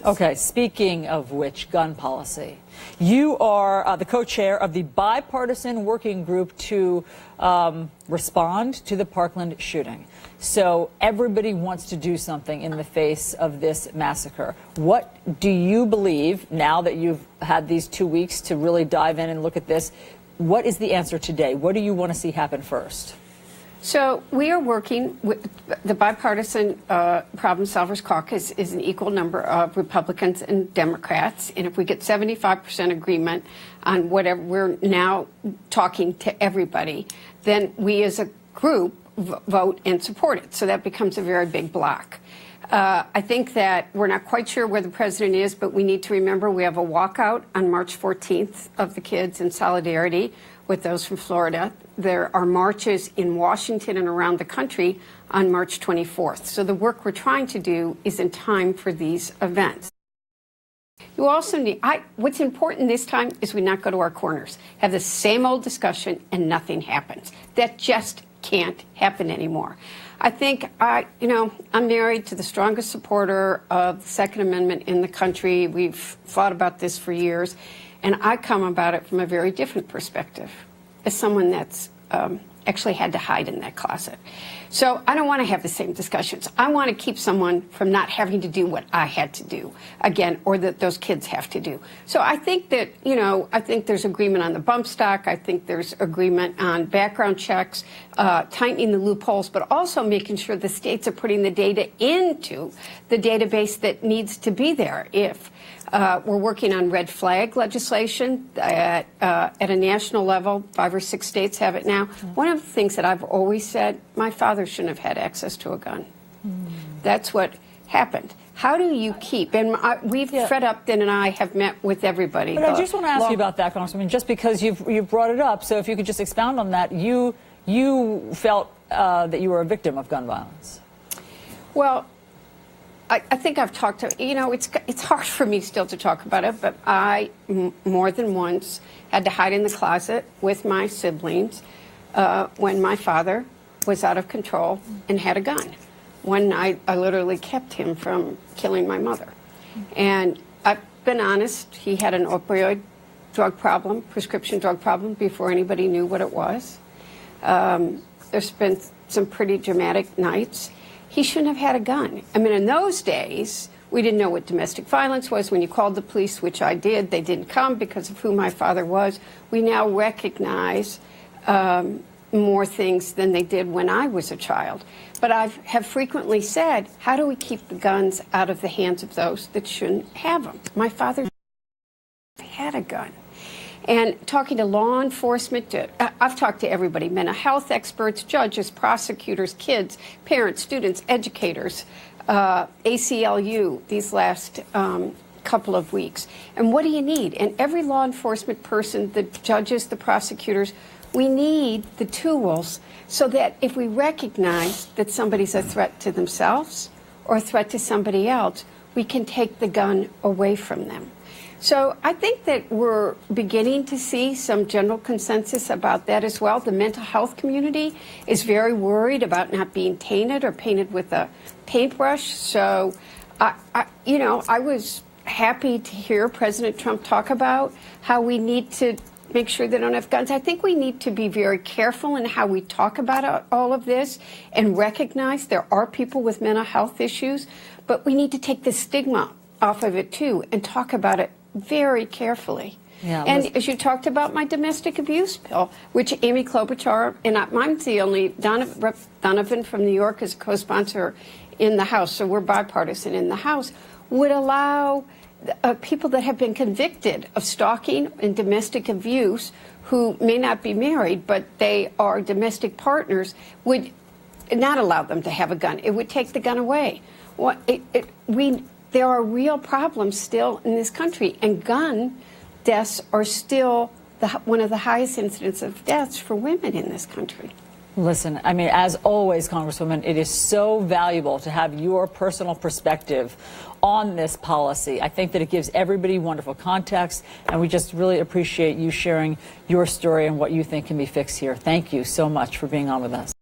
consequences. Okay, speaking of which, gun policy. You are the co-chair of the Bipartisan Working Group to respond to the Parkland shooting. So everybody wants to do something in the face of this massacre. What do you believe, now that you've had these 2 weeks to really dive in and look at this, what is the answer today? What do you want to see happen first? So we are working with the Bipartisan Problem Solvers Caucus is an equal number of Republicans and Democrats. And if we get 75% agreement on whatever, we're now talking to everybody, then we as a group vote and support it. So that becomes a very big block. I think that we're not quite sure where the president is, but we need to remember we have a walkout on March 14th of the kids in solidarity with those from Florida. There are marches in Washington and around the country on March 24th. So the work we're trying to do is in time for these events. You also need, what's important this time is we not go to our corners, have the same old discussion and nothing happens. That just can't happen anymore. I think I'm married to the strongest supporter of the Second Amendment in the country. We've thought about this for years, and I come about it from a very different perspective, as someone that's actually had to hide in that closet. So I don't want to have the same discussions. I want to keep someone from not having to do what I had to do again, or that those kids have to do. So I think that, I think there's agreement on the bump stock. I think there's agreement on background checks, tightening the loopholes, but also making sure the states are putting the data into the database that needs to be there. If we're working on red flag legislation at a national level. 5 or 6 states have it now. One of the things that I've always said, my father shouldn't have had access to a gun. That's what happened. How do you keep, and Fred Upton and I have met with everybody. But I just want to ask you about that, Congresswoman, just because you've brought it up. So if you could just expound on that. You felt that you were a victim of gun violence. Well, I think I've talked to, it's hard for me still to talk about it, but I more than once had to hide in the closet with my siblings when my father was out of control and had a gun. One night, I literally kept him from killing my mother. And I've been honest, he had an opioid drug problem, prescription drug problem, before anybody knew what it was. There's been some pretty dramatic nights. He shouldn't have had a gun. I mean, in those days, we didn't know what domestic violence was. When you called the police, which I did, they didn't come because of who my father was. We now recognize more things than they did when I was a child. But I have frequently said, how do we keep the guns out of the hands of those that shouldn't have them? My father had a gun. And talking to law enforcement, I've talked to everybody, mental health experts, judges, prosecutors, kids, parents, students, educators, ACLU these last couple of weeks. And what do you need? And every law enforcement person, the judges, the prosecutors, we need the tools so that if we recognize that somebody's a threat to themselves or a threat to somebody else, we can take the gun away from them. So I think that we're beginning to see some general consensus about that as well. The mental health community is very worried about not being tainted or painted with a paintbrush. So, I was happy to hear President Trump talk about how we need to make sure they don't have guns. I think we need to be very careful in how we talk about all of this and recognize there are people with mental health issues, but we need to take the stigma off of it too and talk about it very carefully. Yeah, and as you talked about my domestic abuse bill, which Amy Klobuchar, and I'm the only, Donovan from New York is a co-sponsor in the House, so we're bipartisan in the House, would allow people that have been convicted of stalking and domestic abuse who may not be married, but they are domestic partners, would not allow them to have a gun. It would take the gun away. There are real problems still in this country, and gun deaths are still one of the highest incidents of deaths for women in this country. Listen, I mean, as always, Congresswoman, it is so valuable to have your personal perspective on this policy. I think that it gives everybody wonderful context, and we just really appreciate you sharing your story and what you think can be fixed here. Thank you so much for being on with us.